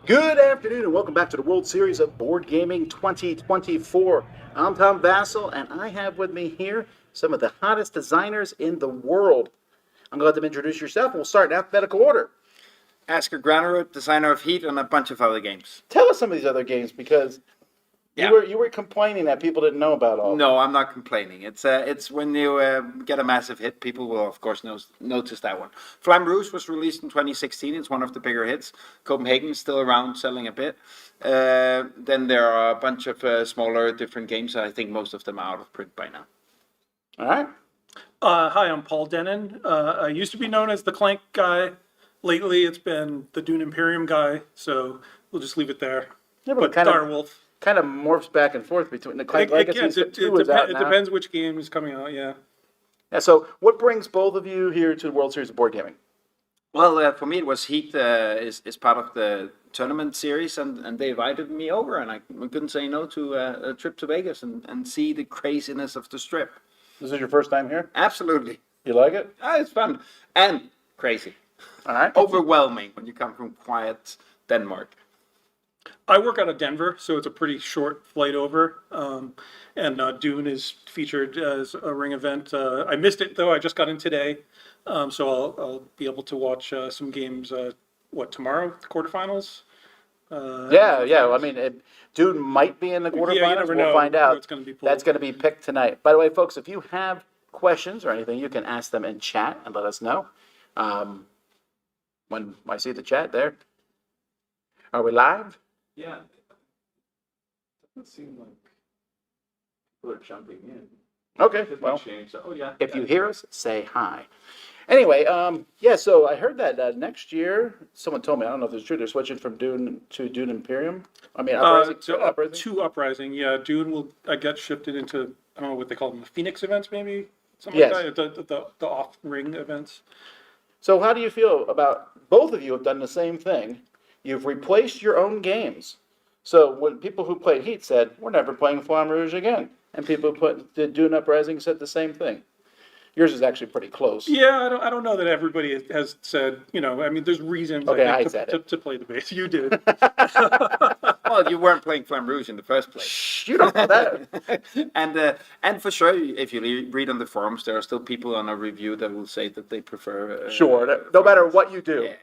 Good afternoon and welcome back to the World Series of Board Gaming 2024. I'm Tom Vassell and I have with me here some of the hottest designers in the world. I'm going to let them introduce yourself and we'll start in alphabetical order. Asger Granerud, designer of Heat and a bunch of other games. Tell us some of these other games because you were complaining that people didn't know about all of them. No, I'm not complaining. It's when you get a massive hit, people will of course notice that one. Flamme Rouge was released in 2016. It's one of the bigger hits. Copenhagen is still around, selling a bit. Then there are a bunch of smaller, different games. I think most of them are out of print by now. All right. Hi, I'm Paul Dennen. I used to be known as the Clank guy. Lately, it's been the Dune Imperium guy, so we'll just leave it there. Yeah, but kind Direwolf. Kind of morphs back and forth between the Clank Legacies. It depends which game is coming out, yeah. Yeah, so what brings both of you here to the World Series of Board Gaming? Well, for me, it was Heat is part of the tournament series, and they invited me over, and I couldn't say no to a trip to Vegas and see the craziness of the strip. This is your first time here? Absolutely. You like it? It's fun and crazy. All right. Overwhelming when you come from quiet Denmark. I work out of Denver, so it's a pretty short flight over. And Dune is featured as a ring event. I missed it, though. I just got in today. So I'll be able to watch some games, tomorrow, the quarterfinals? I mean, Dune might be in the quarterfinals. Yeah, you never know. We'll find out. It's going to be pulled. That's going to be picked tonight. By the way, folks, if you have questions or anything, you can ask them in chat and let us know. When I see the chat there. Are we live? Yeah. Doesn't seem like people are jumping in. Okay, well, if you hear us, say hi. Anyway, so I heard that next year, someone told me, I don't know if it's true, they're switching from Dune to Dune Imperium. I mean, Uprising? To Uprising, yeah. Dune will get shifted into, I don't know what they call them, the Phoenix events, maybe? Something like that, the off-ring events. So how do you feel about, both of you have done the same thing. You've replaced your own games. So when people who played Heat said, we're never playing Flamme Rouge again. And people who did Dune Uprising said the same thing. Yours is actually pretty close. Yeah, I don't know that everybody has said, I mean, there's reasons to play the base. You did. Well, you weren't playing Flamme Rouge in the first place. Shh, you don't know that. And for sure, if you read on the forums, there are still people on a review that will say that they prefer. No matter what you do. Yeah.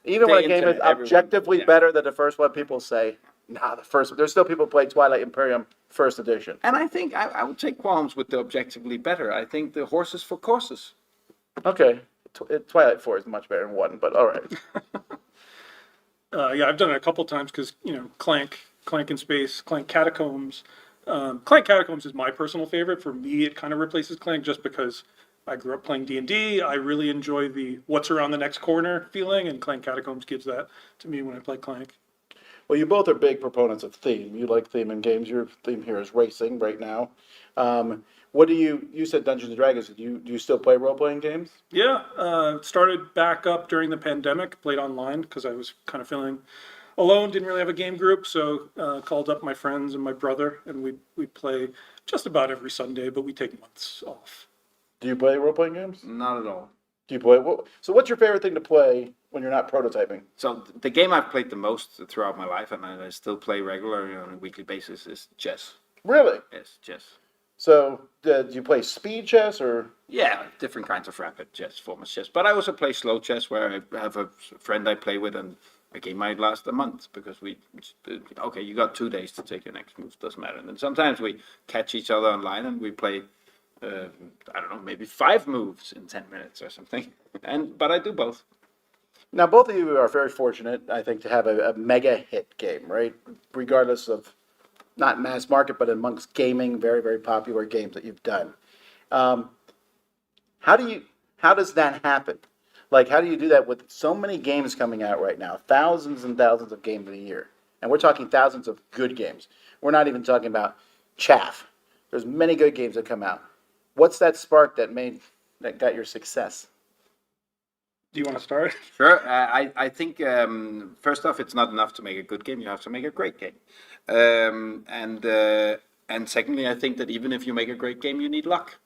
Even when a game is objectively better than the first one, people say, there's still people who play Twilight Imperium first edition. And I think I would take qualms with the objectively better. I think the horses for courses. Okay. Twilight 4 is much better than 1, but all right. I've done it a couple times because, Clank in Space, Clank Catacombs. Clank Catacombs is my personal favorite. For me, it kind of replaces Clank just because I grew up playing D&D. I really enjoy the what's around the next corner feeling, and Clank Catacombs gives that to me when I play Clank. Well, you both are big proponents of theme. You like theme in games. Your theme here is racing right now. What do you said Dungeons & Dragons. Do you still play role-playing games? Yeah, started back up during the pandemic, played online because I was kind of feeling alone, didn't really have a game group, so called up my friends and my brother, and we play just about every Sunday, but we take months off. Do you play role-playing games? Not at all. Do you play? So what's your favorite thing to play when you're not prototyping? So the game I've played the most throughout my life, and I still play regularly on a weekly basis, is chess. Really? Yes, chess. So do you play speed chess or? Yeah, different kinds of rapid chess, form of chess. But I also play slow chess, where I have a friend I play with, and a game might last a month because you got 2 days to take your next move, doesn't matter. And then sometimes we catch each other online and we play. I don't know, maybe 5 moves in 10 minutes or something. But I do both. Now, both of you are very fortunate, I think, to have a mega hit game, right? Regardless of not mass market, but amongst gaming, very, very popular games that you've done. How does that happen? Like, how do you do that with so many games coming out right now? Thousands and thousands of games a year. And we're talking thousands of good games. We're not even talking about chaff. There's many good games that come out. What's that spark that got your success? Do you want to start? Sure. I think first off, it's not enough to make a good game. You have to make a great game. And secondly, I think that even if you make a great game, you need luck.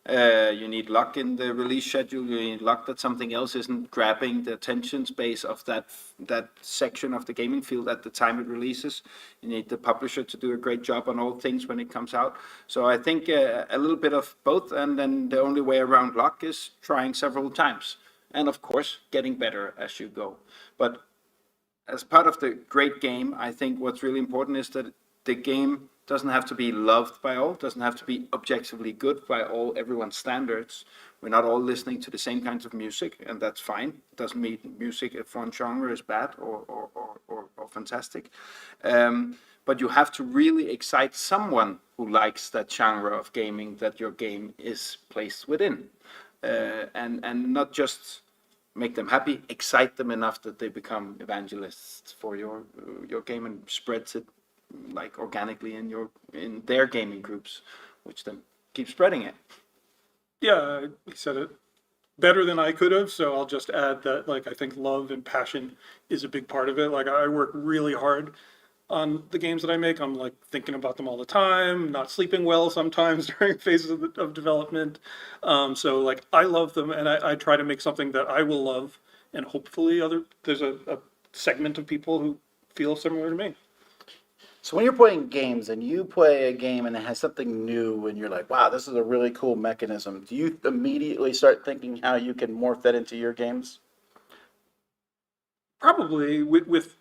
You need luck in the release schedule. You need luck that something else isn't grabbing the attention space of that section of the gaming field at the time it releases. You need the publisher to do a great job on all things when it comes out. So I think a little bit of both, and then the only way around luck is trying several times, and of course getting better as you go. But as part of the great game, I think what's really important is that the game doesn't have to be loved by all, doesn't have to be objectively good by everyone's standards. We're not all listening to the same kinds of music, and that's fine. It doesn't mean music of one genre is bad or fantastic. But you have to really excite someone who likes that genre of gaming that your game is placed within. And not just make them happy, excite them enough that they become evangelists for your game and spreads it like organically in their gaming groups, which then keep spreading it. Yeah, he said it better than I could have, so I'll just add that, like, I think love and passion is a big part of it. Like, I work really hard on the games that I make. I'm like thinking about them all the time, not sleeping well sometimes during phases of development. So like, I love them, and I try to make something that I will love, and hopefully there's a segment of people who feel similar to me. So when you're playing games and you play a game and it has something new and you're like, wow, this is a really cool mechanism, do you immediately start thinking how you can morph that into your games? Probably with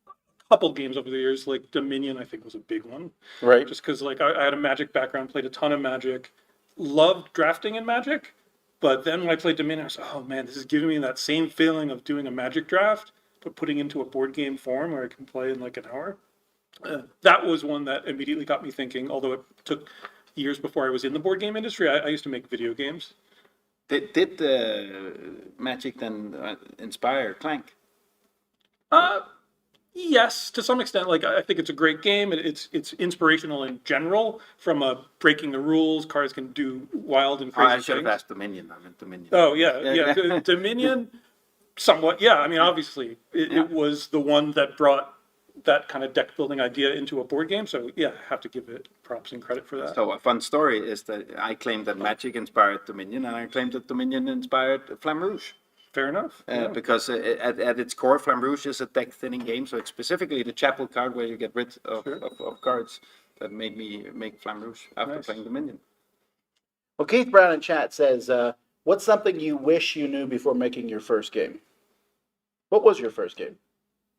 a couple games over the years, like Dominion, I think was a big one. Right. Just because like I had a Magic background, played a ton of Magic, loved drafting in Magic, but then when I played Dominion, I was like, oh man, this is giving me that same feeling of doing a Magic draft, but putting into a board game form where I can play in like an hour. That was one that immediately got me thinking, although it took years before I was in the board game industry. I used to make video games. Did the Magic then inspire Clank? Yes, to some extent. Like, I think it's a great game. It's inspirational in general, from breaking the rules. Cards can do wild and crazy I should have things. asked Dominion. I meant Dominion. Oh yeah. Dominion, somewhat. Yeah, I mean, obviously, it was the one that brought that kind of deck building idea into a board game. So yeah, I have to give it props and credit for that. So a fun story is that I claimed that Magic inspired Dominion, and I claimed that Dominion inspired Flamme Rouge. Fair enough. Because at its core, Flamme Rouge is a deck thinning game. So it's specifically the Chapel card where you get rid of cards that made me make Flamme Rouge after playing Dominion. Well, Keith Brown in chat says, what's something you wish you knew before making your first game? What was your first game?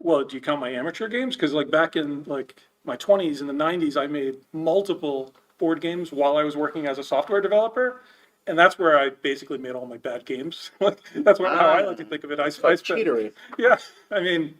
Well, do you count my amateur games? Because like back in like my 20s in the 90s, I made multiple board games while I was working as a software developer, and that's where I basically made all my bad games. That's how I like to think of it. I spent, cheatery. Yeah, I mean,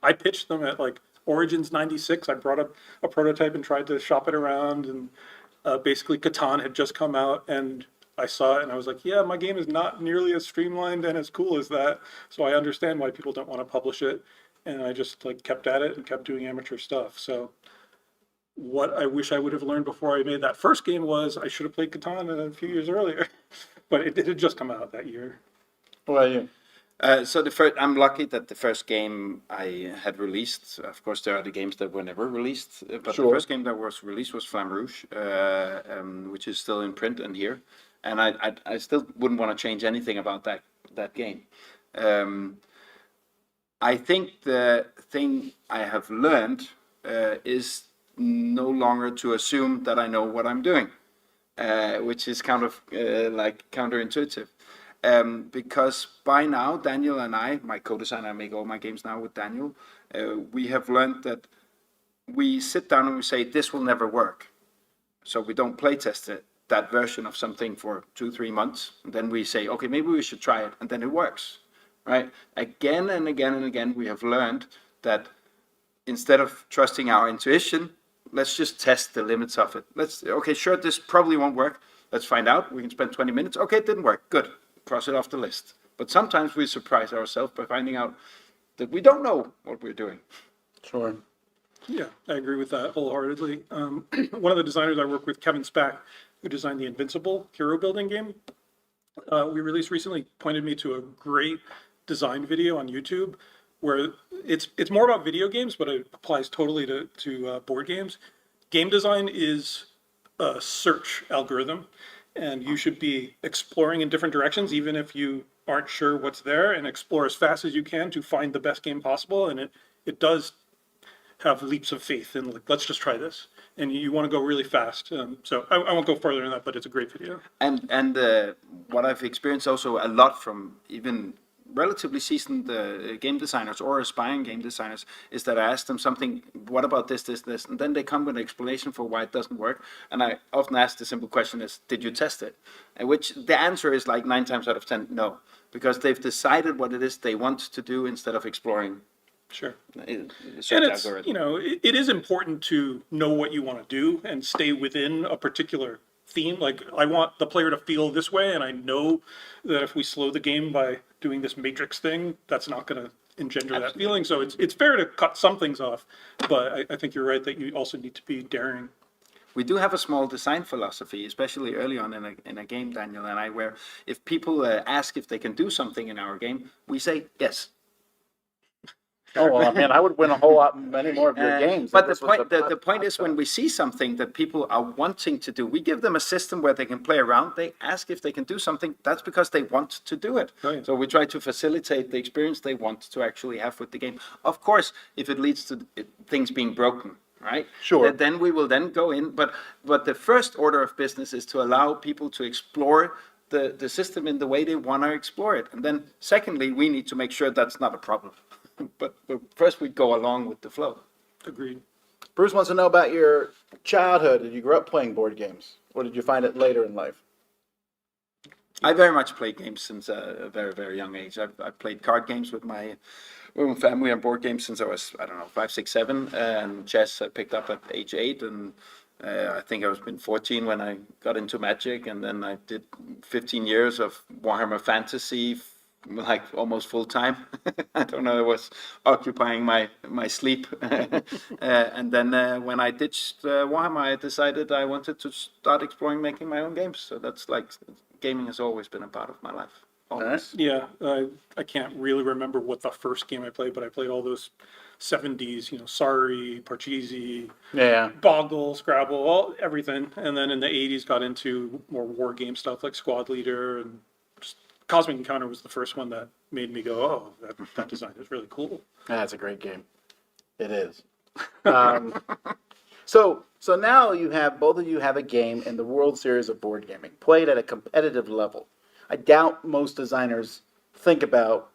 I pitched them at like Origins '96. I brought up a prototype and tried to shop it around, and basically Catan had just come out, and I saw it and I was like, yeah, my game is not nearly as streamlined and as cool as that, so I understand why people don't want to publish it. And I just like kept at it and kept doing amateur stuff. So what I wish I would have learned before I made that first game was I should have played Catan a few years earlier, but it had just come out that year. What about you? So I'm lucky that the first game I had released, of course there are the games that were never released, but the first game that was released was Flamme Rouge, which is still in print and here. And I still wouldn't want to change anything about that game. I think the thing I have learned is no longer to assume that I know what I'm doing, which is kind of like counterintuitive. Because by now, Daniel and I, my co-designer, I make all my games now with Daniel, we have learned that we sit down and we say, this will never work. So we don't play test that version of something for 2-3 months. And then we say, okay, maybe we should try it. And then it works. Right? Again and again and again, we have learned that instead of trusting our intuition, let's just test the limits of it. Okay, sure, this probably won't work. Let's find out. We can spend 20 minutes. Okay, it didn't work. Good. Cross it off the list. But sometimes we surprise ourselves by finding out that we don't know what we're doing. Sure. Yeah, I agree with that wholeheartedly. One of the designers I work with, Kevin Spack, who designed the Invincible hero building game, we released recently, pointed me to a great design video on YouTube where it's more about video games, but it applies totally to board games. Game design is a search algorithm, and you should be exploring in different directions, even if you aren't sure what's there, and explore as fast as you can to find the best game possible. And it does have leaps of faith in, like, let's just try this. And you want to go really fast. So I won't go further than that, but it's a great video. And what I've experienced also a lot from even relatively seasoned game designers or aspiring game designers is that I ask them something, what about this, and then they come with an explanation for why it doesn't work. And I often ask the simple question is, did you test it? And which the answer is like 9 times out of 10, no, because they've decided what it is they want to do instead of exploring. Sure. And it's, it is important to know what you want to do and stay within a particular theme. Like, I want the player to feel this way, and I know that if we slow the game by doing this matrix thing, that's not going to engender that feeling. So it's fair to cut some things off, but I think you're right that you also need to be daring. We do have a small design philosophy, especially early on in a game, Daniel and I, where if people ask if they can do something in our game, we say yes. Oh, well, I mean, I would win a whole lot many more of your games. But the point is, when we see something that people are wanting to do, we give them a system where they can play around. They ask if they can do something. That's because they want to do it. Oh, yeah. So we try to facilitate the experience they want to actually have with the game. Of course, if it leads to things being broken, right? Sure. Then we will then go in. But the first order of business is to allow people to explore the system in the way they want to explore it. And then secondly, we need to make sure that's not a problem. But first we go along with the flow. Agreed. Bruce wants to know about your childhood. Did you grow up playing board games, or did you find it later in life? I very much played games since a very, very young age. I've played card games with my family and board games since I was, 5, 6, 7. And chess I picked up at age 8. And I think I was been 14 when I got into Magic. And then I did 15 years of Warhammer Fantasy, like almost full time. I don't know, it was occupying my sleep. And then when I ditched Warhammer, I decided I wanted to start exploring making my own games. So that's like, gaming has always been a part of my life. Always. Yeah, I can't really remember what the first game I played, but I played all those 70s, Sorry, Parcheesi, Yeah. Boggle, Scrabble, everything. And then in the 80s got into more war game stuff like Squad Leader, and just Cosmic Encounter was the first one that made me go, oh, that design is really cool. That's a great game. It is. So now both of you have a game in the World Series of Board Gaming, played at a competitive level. I doubt most designers think about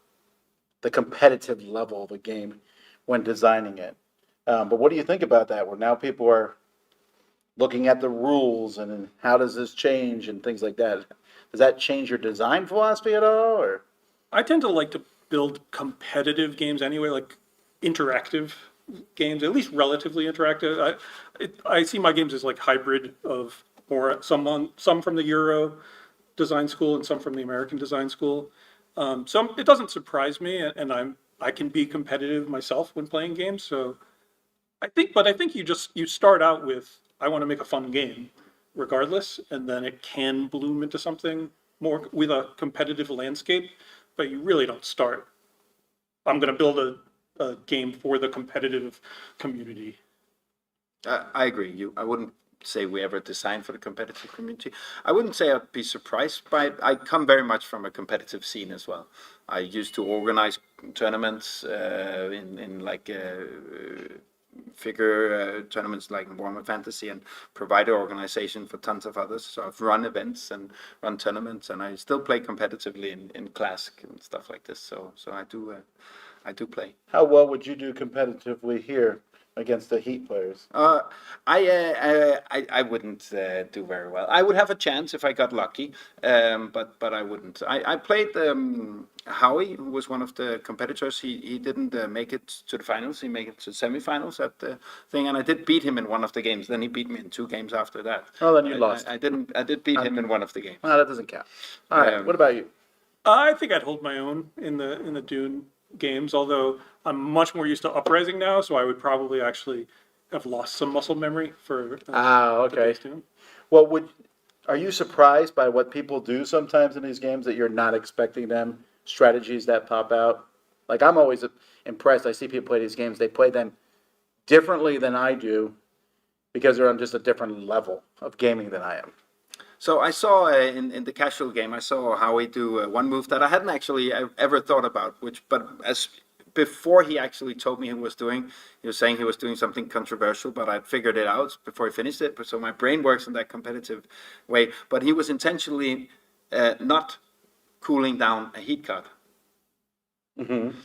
the competitive level of a game when designing it. But what do you think about that, where now people are looking at the rules and how does this change and things like that? Does that change your design philosophy at all, or? I tend to like to build competitive games anyway, like interactive games, at least relatively interactive. I see my games as like hybrid of some from the Euro design school and some from the American design school. So it doesn't surprise me, and I can be competitive myself when playing games. So I think you start out with, I want to make a fun game regardless, and then it can bloom into something more with a competitive landscape, but you really don't start, I'm going to build a game for the competitive community. I agree. I wouldn't say we ever designed for the competitive community. I wouldn't say I'd be surprised by it. I come very much from a competitive scene as well. I used to organize tournaments in like figure tournaments like Warhammer Fantasy, and provide an organization for tons of others. So I've run events and run tournaments, and I still play competitively in Classic and stuff like this. So I do play. How well would you do competitively here against the Heat players? I wouldn't do very well. I would have a chance if I got lucky, but I wouldn't. I played Howie, who was one of the competitors. He didn't make it to the finals. He made it to semifinals at the thing, and I did beat him in one of the games. Then he beat me in 2 games after that. Oh, then you lost. I did beat him in one of the games. Well, that doesn't count. All right. What about you? I think I'd hold my own in the Dune games, although I'm much more used to Uprising now, so I would probably actually have lost some muscle memory for okay. the base Dune. Well, are you surprised by what people do sometimes in these games that you're not expecting them? Strategies that pop out? Like, I'm always impressed. I see people play these games. They play them differently than I do because they're on just a different level of gaming than I am. So I saw in the casual game, I saw Howie do one move that I hadn't actually ever thought about, but as before he actually told me he was saying he was doing something controversial, but I'd figured it out before he finished it. So my brain works in that competitive way. But he was intentionally not cooling down a heat card.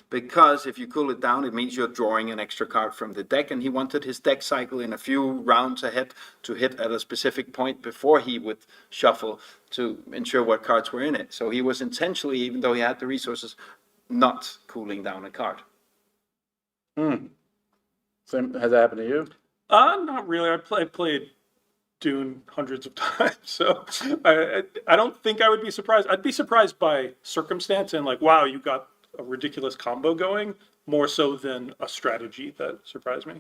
Because if you cool it down, it means you're drawing an extra card from the deck, and he wanted his deck cycle in a few rounds ahead to hit at a specific point before he would shuffle to ensure what cards were in it. So he was intentionally, even though he had the resources, not cooling down a card. So has that happened to you? Not really. I played Dune hundreds of times, so I don't think I would be surprised. I'd be surprised by circumstance and like, wow, you got a ridiculous combo going, more so than a strategy that surprised me.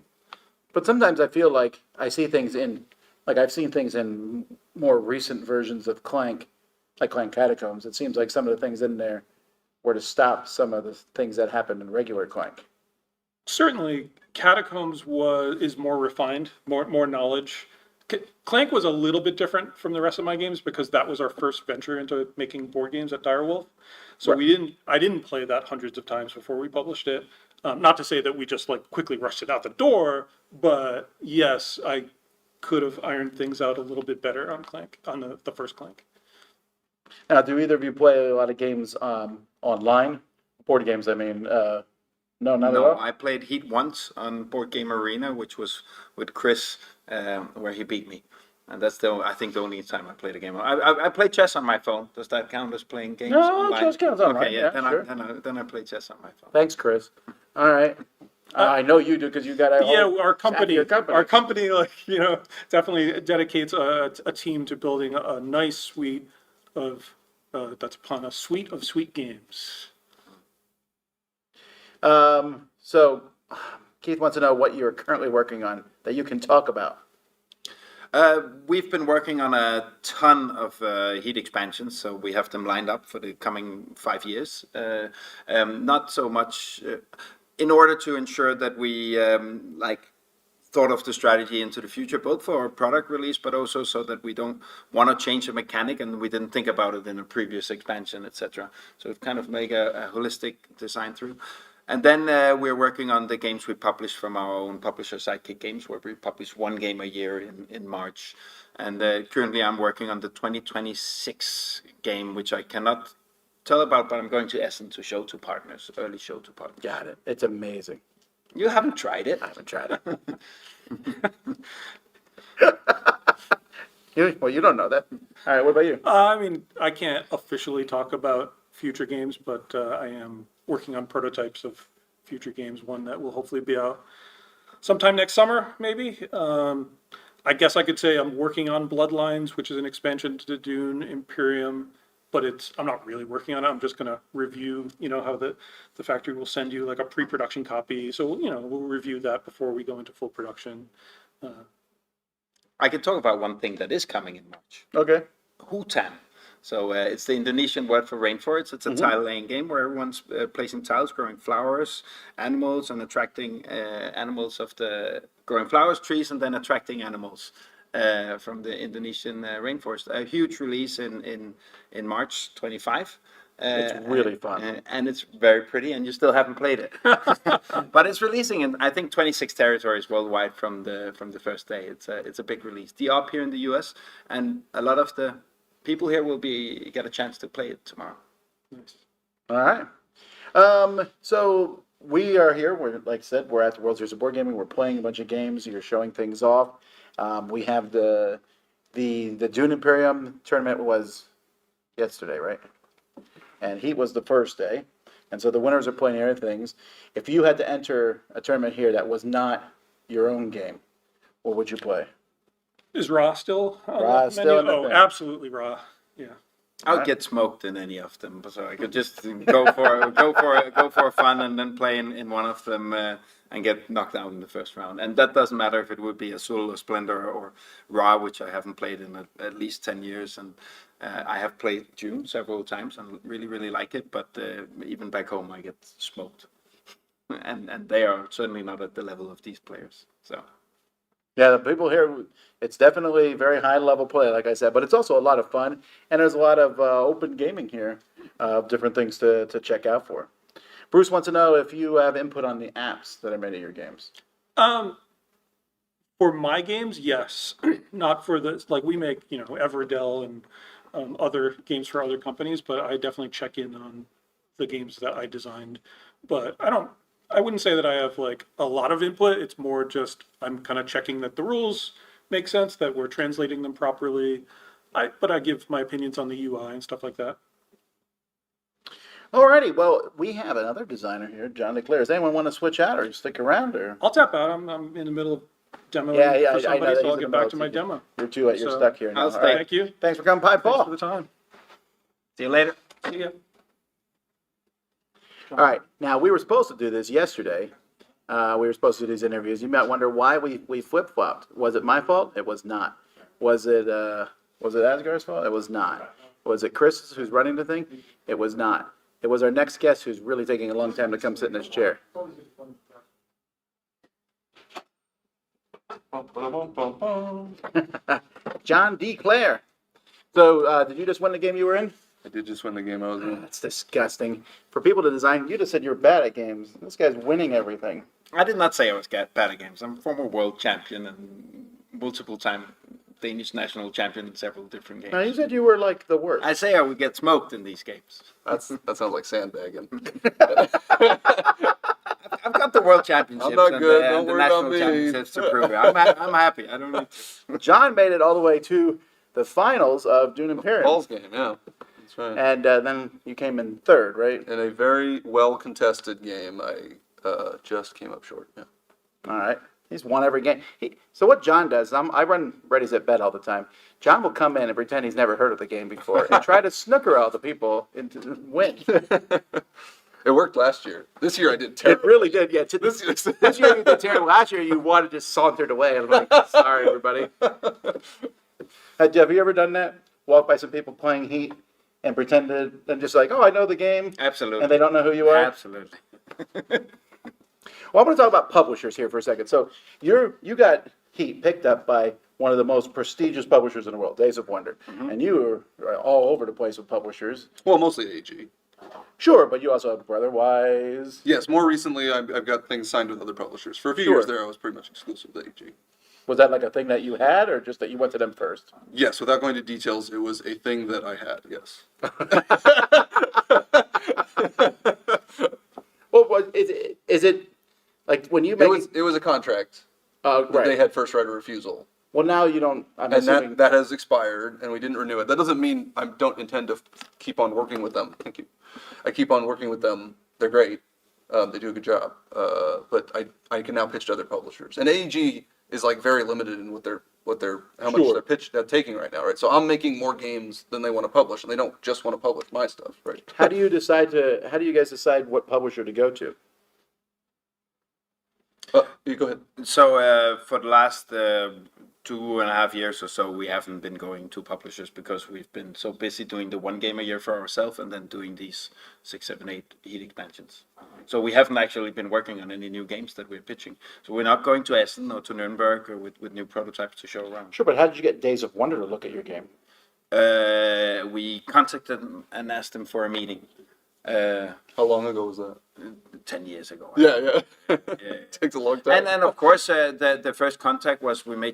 But sometimes I feel like I see things like I've seen things in more recent versions of Clank, like Clank Catacombs. It seems like some of the things in there were to stop some of the things that happened in regular Clank. Certainly, Catacombs is more refined, more knowledge. Clank was a little bit different from the rest of my games because that was our first venture into making board games at Direwolf. So Right. I didn't play that hundreds of times before we published it. Not to say that we just like quickly rushed it out the door, but yes, I could have ironed things out a little bit better on Clank, on the first Clank. Now, do either of you play a lot of games online? Board games, I mean. No, not at No, all? I played Heat once on Board Game Arena, which was with Chris, where he beat me. And that's I think the only time I played a game. I play chess on my phone. Does that count as playing games No, online? chess counts online, Okay, yeah, then sure. then I play chess on my phone. Thanks, Chris. All right. I know you do because you got a whole Yeah, our half of your company, like, definitely dedicates a team to building a nice suite of, that's upon a suite of sweet games. So Keith wants to know what you're currently working on that you can talk about. We've been working on a ton of heat expansions, so we have them lined up for the coming 5 years. Not so much in order to ensure that we thought of the strategy into the future, both for our product release, but also so that we don't want to change a mechanic and we didn't think about it in a previous expansion, etc. So it kind of make a holistic design through. And then we're working on the games we publish from our own publisher, Sidekick Games, where we publish one game a year in March. And currently I'm working on the 2026 game, which I cannot tell about, but I'm going to Essen to show to partners, early show to partners. Got it. It's amazing. You haven't tried it. I haven't tried it. Well, you don't know that. All right, what about you? I mean, I can't officially talk about future games, but I am working on prototypes of future games, one that will hopefully be out sometime next summer, maybe. I guess I could say I'm working on Bloodlines, which is an expansion to Dune Imperium, but I'm not really working on it. I'm just going to review, how the factory will send you like a pre-production copy. So, we'll review that before we go into full production. I can talk about one thing that is coming in March. Okay. Hutan. So it's the Indonesian word for rainforest. It's a tile laying game where everyone's placing tiles, growing flowers, animals, and attracting animals of the growing flowers, trees, and then attracting animals from the Indonesian rainforest. A huge release in March 25. It's really fun. And it's very pretty, and you still haven't played it. But it's releasing in, I think, 26 territories worldwide from the first day. It's a big release. The up here in the US, and a lot of the people here will get a chance to play it tomorrow. Nice. All right. So we are here. Like I said, we're at the World Series of Board Gaming. We're playing a bunch of games. You're showing things off. We have the Dune Imperium tournament was yesterday, right? And Heat was the first day. And so the winners are playing other things. If you had to enter a tournament here that was not your own game, what would you play? Is Raw still on Raw the is still menu? in the thing. Absolutely Raw. Yeah. I'll get smoked in any of them, so I could just go for fun and then play in one of them and get knocked out in the first round. And that doesn't matter if it would be Azul or Splendor or Ra, which I haven't played in at least 10 years. And I have played Dune several times and really, really like it. But even back home, I get smoked. And they are certainly not at the level of these players. So Yeah, the people here, it's definitely very high level play, like I said, but it's also a lot of fun, and there's a lot of open gaming here, different things to check out for. Bruce wants to know if you have input on the apps that are made of your games. Um, for my games, yes. Not for the, like, we make, Everdell and other games for other companies, but I definitely check in on the games that I designed. But I wouldn't say that I have like a lot of input. It's more just I'm kind of checking that the rules make sense, that we're translating them properly. But I give my opinions on the UI and stuff like that. Alrighty, well, we have another designer here, John Clair. Does anyone want to switch out or stick around? Or I'll tap out. I'm in the middle of demoing yeah, for I somebody, know that so he's I'll in the get back middle, to so my demo. you're So, stuck here now. I'll All stay. right. Thank you. Thanks for coming by, Thanks Paul. for the time. See you later. See ya. All right, now we were supposed to do this yesterday. We were supposed to do these interviews. You might wonder why we flip flopped. Was it my fault? It was not. Was it Asger's fault? It was not. Was it Chris who's running the thing? It was not. It was our next guest who's really taking a long time to come sit in this chair. John D. Clair. So, did you just win the game you were in? I did just win the game I was in. That's disgusting. For people to design, you just said you're bad at games. This guy's winning everything. I did not say I was bad at games. I'm a former world champion and multiple time Danish national champion in several different games. Now, you said you were like the worst. I say I would get smoked in these games. That sounds like sandbagging. I've got the world championships I'm not and good. the, Don't and the worry about national me. championships to prove it. I'm happy. I don't need to. John made it all the way to the finals of Dune Imperium. Paul's game, yeah. That's right. And then you came in third, right? In a very well contested game, I just came up short. Yeah. All right. He's won every game. So what John does, I run Ready's at Bet all the time. John will come in and pretend he's never heard of the game before and try to snooker all the people into win. It worked last year. This year I did It terrible. really did, yeah. This year you did terrible. Last year you wanted just sauntered away. I'm like, sorry, everybody. Have you ever done that? Walk by some people playing Heat and pretended and just like, oh, I know the game. Absolutely. And they don't know who you are? Absolutely. Well, I want to talk about publishers here for a second. So you got Heat picked up by one of the most prestigious publishers in the world, Days of Wonder. Mm-hmm. And you were all over the place with publishers. Well, mostly AG. Sure, but you also have Brotherwise. Yes, more recently I've got things signed with other publishers. For a few Sure. years there, I was pretty much exclusive to AG. Was that like a thing that you had or just that you went to them first? Yes, without going into details, it was a thing that I had, yes. Well, is it like when you make It was a contract. right. That they had first right of refusal. Well, now you don't. I'm And assuming. that has expired, and we didn't renew it. That doesn't mean I don't intend to keep on working with them. Thank you. I keep on working with them. They're great. They do a good job. But I can now pitch to other publishers. And AEG is like very limited in how much they're taking right now, right? So I'm making more games than they want to publish, and they don't just want to publish my stuff, right? How do you guys decide what publisher to go to? You go ahead. So for the last 2.5 years or so, we haven't been going to publishers because we've been so busy doing the one game a year for ourselves and then doing these 6, 7, 8 Heat expansions. So we haven't actually been working on any new games that we're pitching. So we're not going to Essen or to Nuremberg or with new prototypes to show around. Sure, but how did you get Days of Wonder to look at your game? We contacted them and asked them for a meeting. How long ago was that? 10 years ago. Yeah. It takes a long time. And then of course the first contact was we were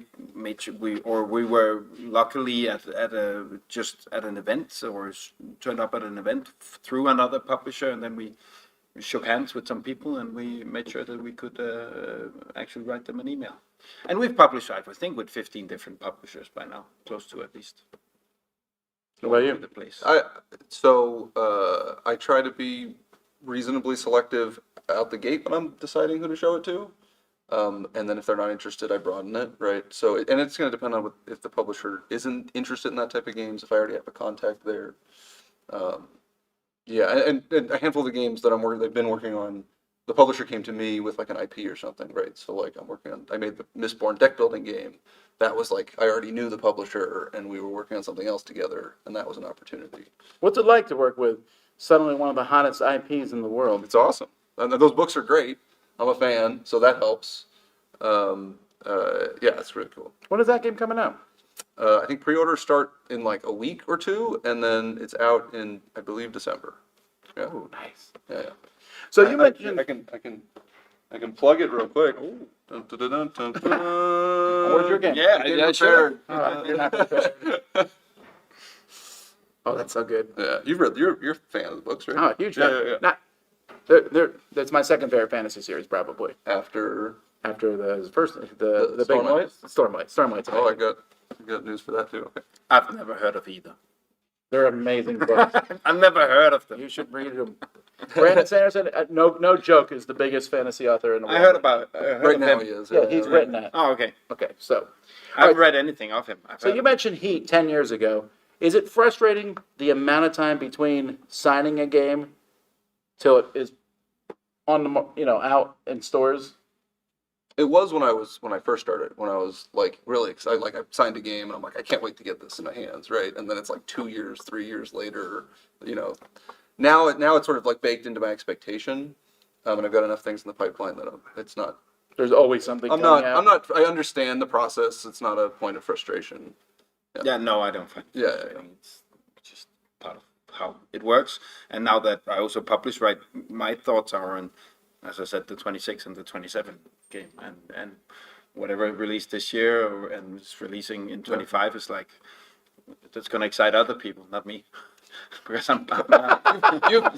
luckily at an event or turned up at an event through another publisher, and then we shook hands with some people and we made sure that we could actually write them an email. And we've published, I think, with 15 different publishers by now, close to at least. What about you? The place. I try to be reasonably selective out the gate when I'm deciding who to show it to. And then if they're not interested, I broaden it, right? So, and it's going to depend on if the publisher isn't interested in that type of games, if I already have a contact there. And a handful of the games that they've been working on, the publisher came to me with like an IP or something, right? So like I made the Mistborn deck building game. That was like, I already knew the publisher and we were working on something else together, and that was an opportunity. What's it like to work with suddenly one of the hottest IPs in the world? It's awesome. And those books are great. I'm a fan, so that helps. Yeah, it's really cool. When is that game coming out? I think pre-orders start in like a week or two, and then it's out in, I believe, December. Yeah. Oh, nice. Yeah. So you mentioned I can plug it real quick. Dun, dun, dun, dun, dun, dun. Where's your game? Yeah, yeah, sure. You're not prepared. Oh, that's so good. Yeah, you're a fan of the books, right? Oh, huge Yeah, fan. yeah, yeah. That's my second favorite fantasy series, probably. After, After the first, the big one. Stormlight? Stormlight's oh, I amazing. got news for that too. Okay. I've never heard of either. They're amazing books. I've never heard of them. You should read them. Brandon Sanderson, no joke, is the biggest fantasy author in the world. I heard about it. I heard Right of now him. he is. Yeah, he's written that. Oh, okay. Okay, so. I haven't All right, read anything of him. So you mentioned Heat 10 years ago. Is it frustrating the amount of time between signing a game till it is on the out in stores? It was when I first started, when I was like really excited. Like I signed a game and I'm like, I can't wait to get this in my hands, right? And then it's like 2 years, 3 years later, Now it's sort of like baked into my expectation, and I've got enough things in the pipeline that it's not. There's always something I'm coming not. out. I'm not. I understand the process. It's not a point of frustration. Yeah, no, I don't find it. Yeah, yeah, frustrating. It's just part of how it works. And now that I also publish, right, my thoughts are on, as I said, the 26 and the 27 game, and whatever released this year and it's releasing in 25 is like, that's going to excite other people, not me. Because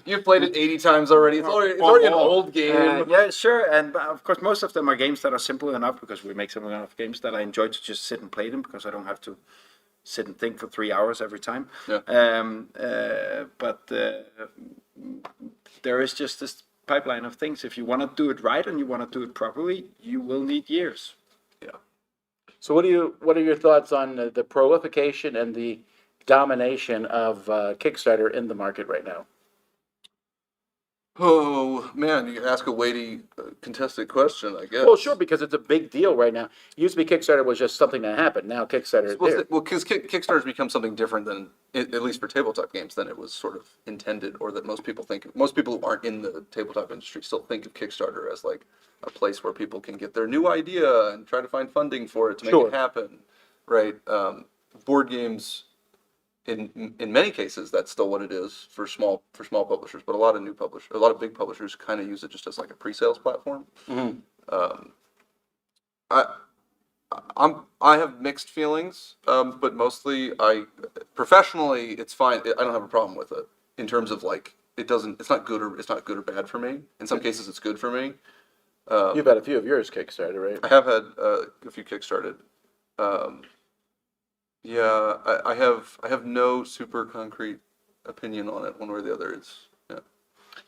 You've played it 80 times already. It's already an old game. yeah, sure. And of course, most of them are games that are simple enough because we make some enough games that I enjoy to just sit and play them because I don't have to sit and think for 3 hours every time. Yeah. But there is just this pipeline of things. If you want to do it right and you want to do it properly, you will need years. Yeah. So what are your thoughts on the prolification and the domination of Kickstarter in the market right now? Oh man, you ask a weighty, contested question, I guess. Well, sure, because it's a big deal right now. Used to be Kickstarter was just something that happened. Now Kickstarter is there. Well, because Kickstarter's become something different than, at least for tabletop games, than it was sort of intended, or that most people think. Most people who aren't in the tabletop industry still think of Kickstarter as like a place where people can get their new idea and try to find funding for it to make Sure. it happen, right? Board games, in many cases, that's still what it is for small publishers, but a lot of big publishers kind of use it just as like a pre-sales platform. Mm-hmm. I have mixed feelings, but mostly professionally it's fine. I don't have a problem with it in terms of like it's not good or bad for me. In some cases it's good for me. You've had a few of yours Kickstarter, right? I have had a few kickstarted. Yeah, I have no super concrete opinion on it one way or the other. Yeah.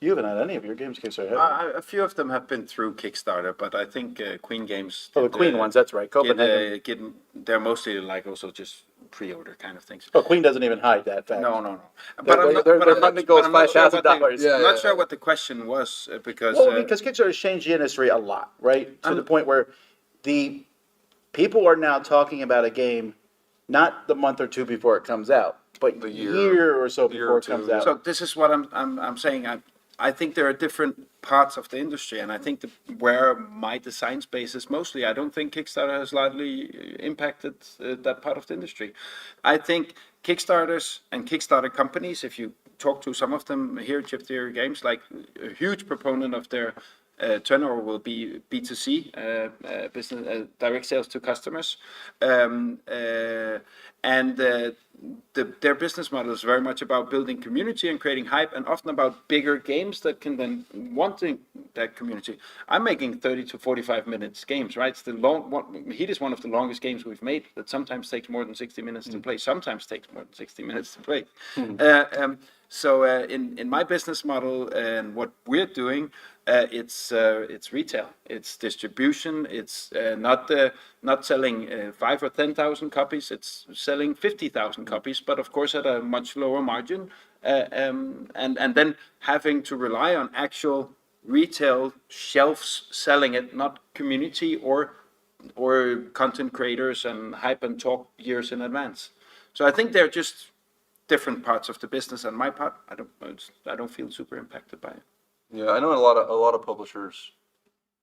You haven't had any of your games Kickstarter, have you? A few of them have been through Kickstarter, but I think Queen Games. Oh, the Queen ones, that's right. Copenhagen. They're mostly like also just pre-order kind of things. Oh, Queen doesn't even hide that fact. No. Their funding goal is $5,000. Yeah, I'm not sure what the question was because. Well, because Kickstarter's changed the industry a lot, right? To the point where the people are now talking about a game not the month or two before it comes out, but The a year. year or so Year before or it comes two. out. So this is what I'm saying. I think there are different parts of the industry, and I think where my design space is mostly, I don't think Kickstarter has largely impacted that part of the industry. I think Kickstarters and Kickstarter companies, if you talk to some of them here at Chip Theory Games, like a huge proponent of their turnover will be B2C, business direct sales to customers, and their business model is very much about building community and creating hype, and often about bigger games that can then want that community. I'm making 30 to 45 minutes games, right? It's Heat is one of the longest games we've made. That sometimes takes more than 60 minutes to play. Sometimes takes more than 60 minutes to play. So in my business model and what we're doing, it's retail, it's distribution, it's not selling 5 or 10,000 copies, it's selling 50,000 copies, but of course at a much lower margin, and then having to rely on actual retail shelves selling it, not community or content creators and hype and talk years in advance. So I think they're just different parts of the business, and my part, I don't feel super impacted by it. Yeah, I know a lot of publishers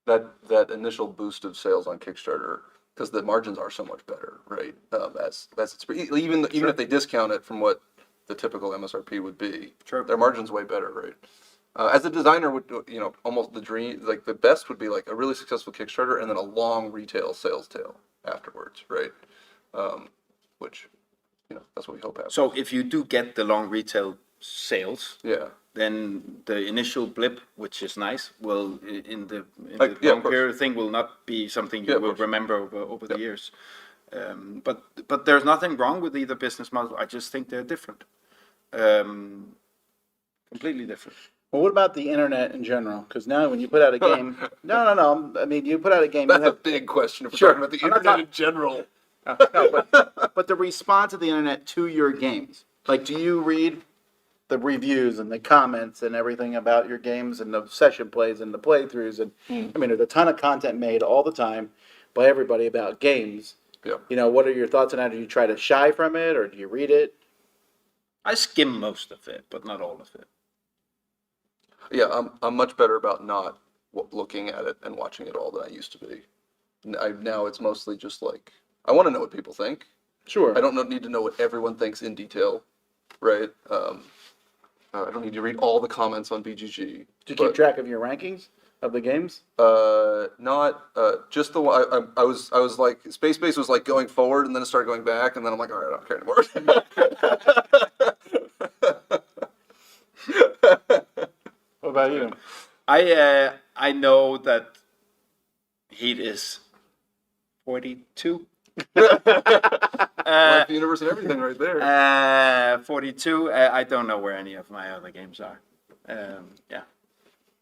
that initial boost of sales on Kickstarter because the margins are so much better, right? As it's even if they discount it from what the typical MSRP would be, Sure. their margin's way better, right? As a designer, would almost the dream, like the best would be like a really successful Kickstarter and then a long retail sales tail afterwards, right? Which, that's what we hope happens. So if you do get the long retail sales, Yeah. then the initial blip, which is nice, will in the Yeah, of long course. period thing will not be something Yeah, you of will course. remember over the years. But there's nothing wrong with either business model. I just think they're different, completely different. Well, what about the internet in general? Because now when you put out a game, no. I mean, you put out a game. That's you a have, big question if we're Sure. talking about the I'm not internet talking- in general. no, but the response of the internet to your games. Like, do you read the reviews and the comments and everything about your games and the session plays and the playthroughs? And I mean, there's a ton of content made all the time by everybody about games. Yeah. What are your thoughts on that? Do you try to shy from it or do you read it? I skim most of it, but not all of it. Yeah, I'm much better about not looking at it and watching it all than I used to be. Now it's mostly just like, I want to know what people think. Sure. I don't need to know what everyone thinks in detail, right? I don't need to read all the comments on BGG. Do you keep track of your rankings of the games? Just the one. I was like, Space Base was like going forward, and then it started going back, and then I'm like, all right, I don't care anymore. What about you? I know that Heat is 42. Life, the universe, and everything right there. 42. I don't know where any of my other games are. Yeah.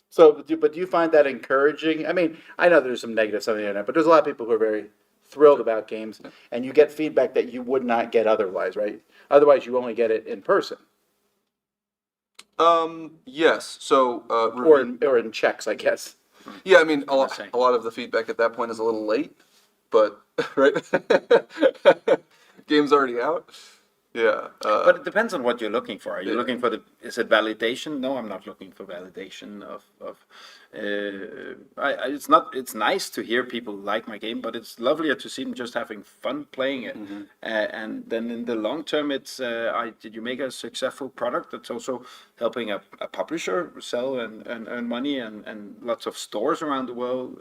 So, but do you find that encouraging? I mean, I know there's some negatives on the internet, but there's a lot of people who are very thrilled about games, and you get feedback that you would not get otherwise, right? Otherwise, you only get it in person Yes. So, or in checks, I guess. yeah, I mean, a Same. lot of the feedback at that point is a little late, but right, game's already out. Yeah. But it depends on what you're looking for. Are you Yeah. looking for is it validation? No, I'm not looking for validation it's nice to hear people like my game, but it's lovelier to see them just having fun playing it. And then in the long term, it's, did you make a successful product that's also helping a publisher sell and earn money and lots of stores around the world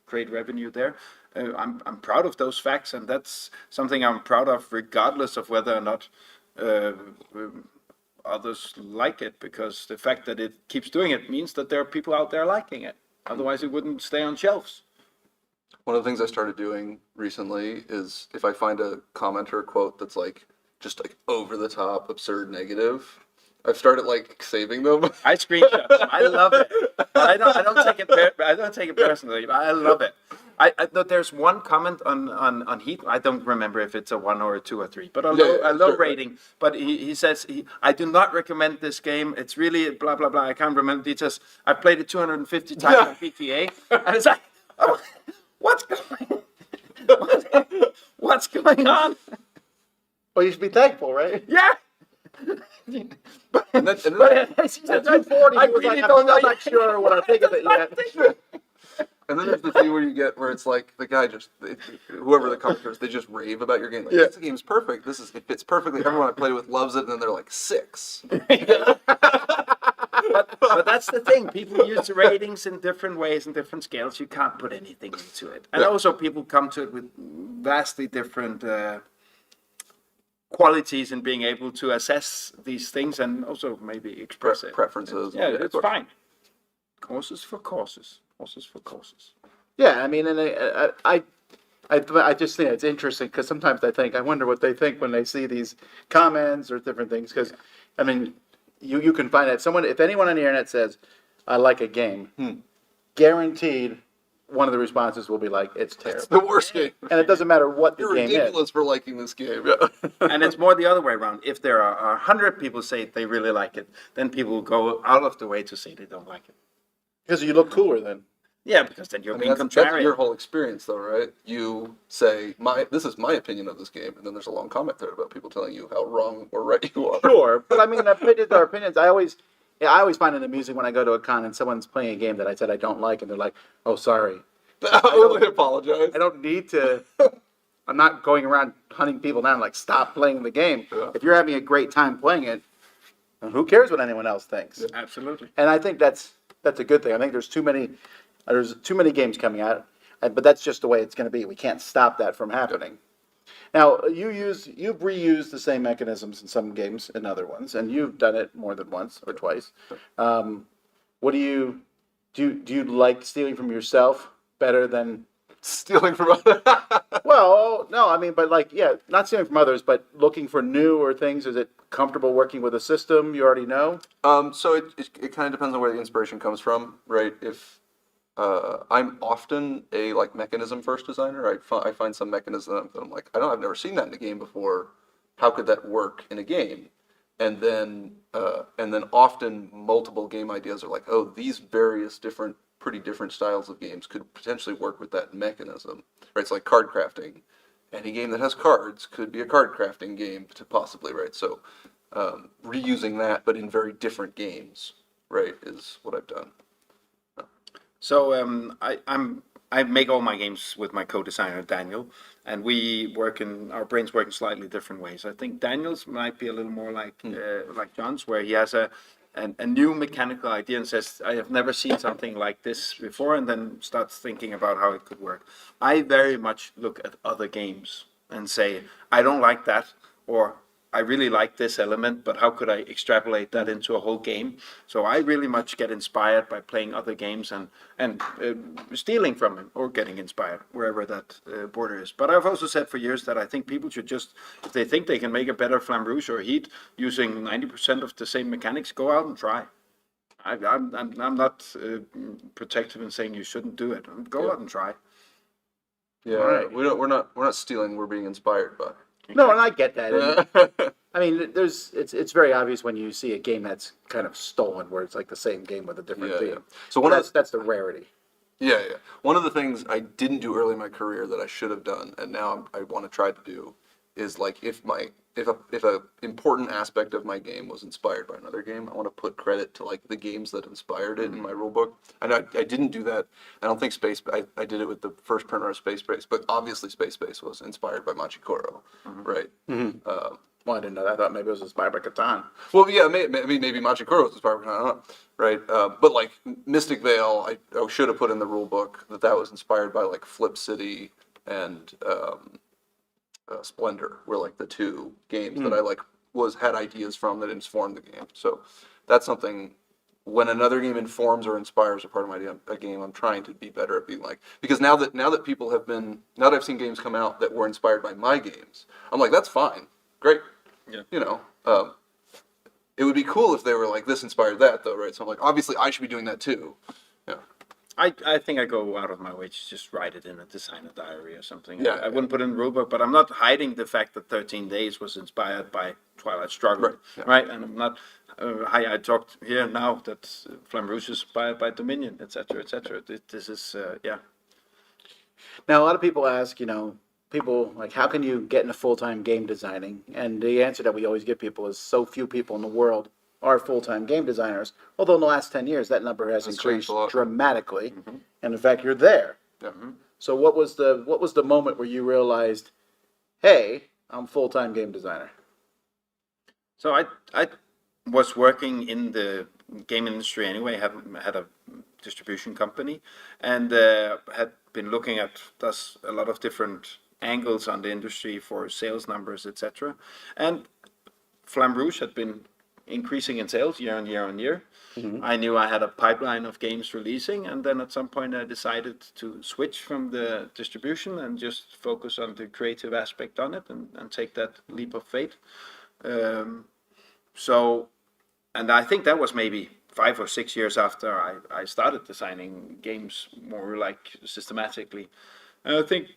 create revenue there. I'm proud of those facts, and that's something I'm proud of, regardless of whether or not others like it, because the fact that it keeps doing it means that there are people out there liking it. Otherwise, it wouldn't stay on shelves. One of the things I started doing recently is if I find a comment or a quote that's like just like over the top, absurd, negative, I've started like saving them. I screenshot them. I love it. But I don't take it. I don't take it personally. But I love it. There's one comment on Heat. I don't remember if it's a 1 or a 2 or 3, but a low sure. rating. But he says I do not recommend this game. It's really blah blah blah. I can't remember details. I've played it 250 times on PTA, and it's like, oh, what's going on? Well, you should be thankful, right? Yeah. And then, At 240, I he was really like, don't know I'm not sure what I think of it yet. and then there's the thing where you get where it's like the guy whoever the commenters, they just rave about your game. Like, Yeah. this game's perfect. It fits perfectly. Everyone I played it with loves it, and then they're like 6. But that's the thing. People use ratings in different ways and different scales. You can't put anything into it. And also people come to it with vastly different qualities in being able to assess these things and also maybe express it. Preferences. Yeah, of it's course. fine. Courses for courses. Courses for courses. Yeah, I mean, and I just think it's interesting because sometimes I wonder what they think when they see these comments or different things. Because, I mean, you can find out if anyone on the internet says, I like a game, guaranteed one of the responses will be like, it's terrible. It's the worst game. And it doesn't matter what the You're game ridiculous for liking this game. Yeah. And it's more the other way around. If there are 100 people say they really like it, then people go out of the way to say they don't like it. Because you look cooler then. Yeah, because then you're I mean, being that's contrarian. your whole experience, though, right? You say, this is my opinion of this game, and then there's a long comment there about people telling you how wrong or right you are. Sure, but I mean, opinions are opinions. I always find it amusing when I go to a con and someone's playing a game that I said I don't like, and they're like, "Oh, sorry." I only apologize. I don't need to. I'm not going around hunting people down like stop playing the game. Yeah. If you're having a great time playing it, then who cares what anyone else thinks? Absolutely. And I think that's a good thing. I think there's too many games coming out, but that's just the way it's going to be. We can't stop that from happening. Now you've reused the same mechanisms in some games in other ones, and you've done it more than once or twice. What do you like stealing from yourself better than? Stealing from other. Well, no, I mean, but like, yeah, not stealing from others, but looking for newer things. Is it comfortable working with a system you already know? So it kind of depends on where the inspiration comes from, right? If I'm often a like mechanism first designer, I find some mechanism that I'm like, I've never seen that in a game before. How could that work in a game? And then often multiple game ideas are like, oh, these various pretty different styles of games could potentially work with that mechanism, right? It's like card crafting. Any game that has cards could be a card crafting game, possibly, right? So reusing that, but in very different games, right, is what I've done. So I make all my games with my co-designer Daniel, and our brains work in slightly different ways. I think Daniel's might be a little more like John's, where he has a new mechanical idea and says, I have never seen something like this before, and then starts thinking about how it could work. I very much look at other games and say, I don't like that, or I really like this element, but how could I extrapolate that into a whole game? So I really much get inspired by playing other games and stealing from them or getting inspired wherever that border is. But I've also said for years that I think people should just, if they think they can make a better Flamme Rouge or Heat using 90% of the same mechanics, go out and try. I'm not protective in saying you shouldn't do it. Go out and try. Yeah, Right. we're not stealing. We're being inspired by. No, and I get that. And, I mean, it's very obvious when you see a game that's kind of stolen, where it's like the same game with a different Yeah, theme. yeah. So That's the rarity. Yeah. One of the things I didn't do early in my career that I should have done, and now I want to try to do, is like if a important aspect of my game was inspired by another game, I want to put credit to like the games that inspired it in my rule book. And I didn't do that. I don't think I did it with the first printer of Space Base, but obviously Space Base was inspired by Machikoro, right? Well, I didn't know that. I thought maybe it was inspired by Catan. Well, yeah, maybe Machikoro was inspired by, I don't know, right? But like Mystic Vale, I should have put in the rule book that was inspired by like Flip City and Splendor were like the two games that I like had ideas from that informed the game. So that's something when another game informs or inspires a part of a game, I'm trying to be better at being like, because now that I've seen games come out that were inspired by my games, I'm like, that's fine, great. Yeah. You know, it would be cool if they were like, this inspired that though, right? So I'm like, obviously I should be doing that too. Yeah. I think I go out of my way to just write it in a designer diary or something. Yeah, I wouldn't put it in the rulebook, but I'm not hiding the fact that 13 Days was inspired by Twilight Struggle, right? And I'm not. I talked here now that Flamme Rouge is inspired by Dominion, etc., etc. This is yeah. Now, a lot of people ask, people like, how can you get into full-time game designing? And the answer that we always give people is so few people in the world are full-time game designers. Although in the last 10 years, that number has That's increased changed a lot. dramatically. And in fact, you're there. Yeah. So what was the moment where you realized, hey, I'm full-time game designer? So I was working in the game industry anyway. Had a distribution company, and had been looking at a lot of different angles on the industry for sales numbers, etc. And Flamme Rouge had been increasing in sales year on year on year. I knew I had a pipeline of games releasing, and then at some point I decided to switch from the distribution and just focus on the creative aspect on it and take that leap of faith. And I think that was maybe 5 or 6 years after I started designing games more like systematically. And I think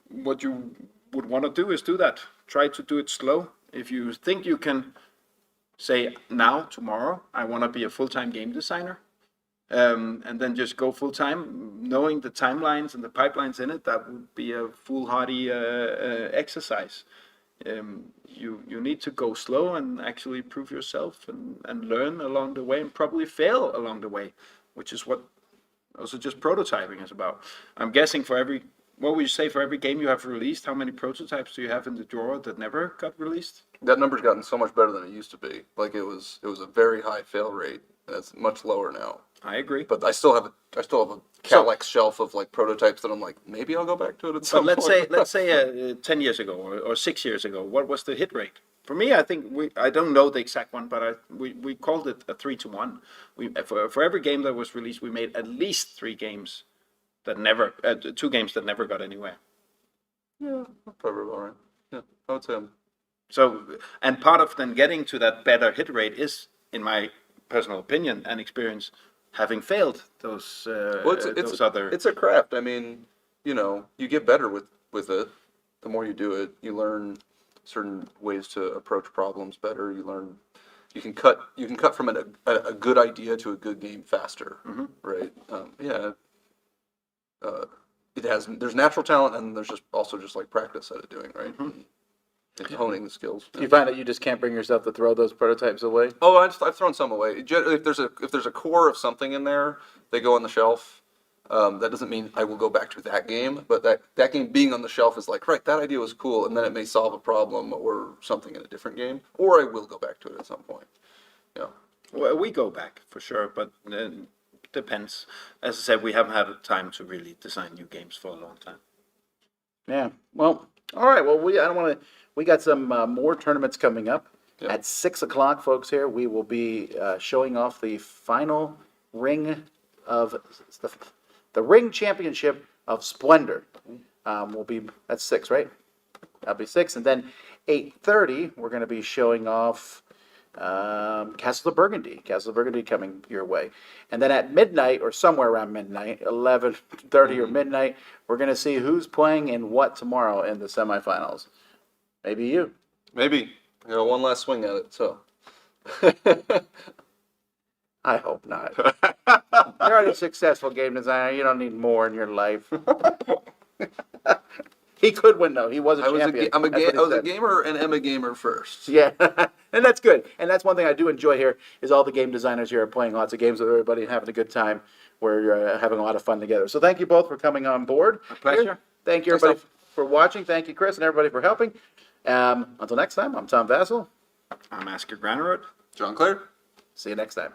what you would want to do is do that. Try to do it slow. If you think you can say now, tomorrow, I want to be a full-time game designer, and then just go full-time, knowing the timelines and the pipelines in it, that would be a foolhardy exercise. You need to go slow and actually prove yourself and learn along the way and probably fail along the way, which is what Also, just prototyping is about. I'm guessing what would you say for every game you have released? How many prototypes do you have in the drawer that never got released? That number's gotten so much better than it used to be. Like it was a very high fail rate, and it's much lower now. I agree. But I still have a Calyx shelf of like prototypes that I'm like, maybe I'll go back to it at some But point. let's say 10 years ago or 6 years ago, what was the hit rate? For me, I think I don't know the exact one, but we called it a 3-to-1. For every game that was released, we made at least 2 games that never got anywhere. Yeah, probably about right. Yeah, I would say So, and part of then getting to that better hit rate is, in my personal opinion and experience, having failed those those other. It's a craft. I mean, you get better with it. The more you do it, you learn certain ways to approach problems better. You can cut from a good idea to a good game faster, right? There's natural talent, and there's just like practice at it doing, right? It's honing the skills. You find that you just can't bring yourself to throw those prototypes away? Oh, I've thrown some away. If there's a core of something in there, they go on the shelf. That doesn't mean I will go back to that game, but that game being on the shelf is like, right, that idea was cool, and then it may solve a problem or something in a different game, or I will go back to it at some point. Yeah. Well, we go back for sure, but depends. As I said, we haven't had time to really design new games for a long time. Yeah. Well, all right. Well, we got some more tournaments coming up. Yeah. At 6 o'clock, folks, here, we will be showing off the final ring of the Ring Championship of Splendor. That's 6, right? That'll be 6. And then 8:30, we're going to be showing off Castle of Burgundy. Castle of Burgundy coming your way. And then at midnight, or somewhere around midnight, 11:30 or midnight, we're going to see who's playing in what tomorrow in the semifinals. Maybe you. Maybe. One last swing at it, so. I hope not. You're already a successful game designer. You don't need more in your life. He could win, though. He was a champion. I was a gamer and am a gamer first. Yeah, and that's good. And that's one thing I do enjoy here is all the game designers here are playing lots of games with everybody and having a good time where you're having a lot of fun together. So thank you both for coming on board. A pleasure. Here. Thank you, everybody, for watching. Thank you, Chris, and everybody for helping. Until next time, I'm Tom Vassell. I'm Asger Granerud. John Clair. See you next time.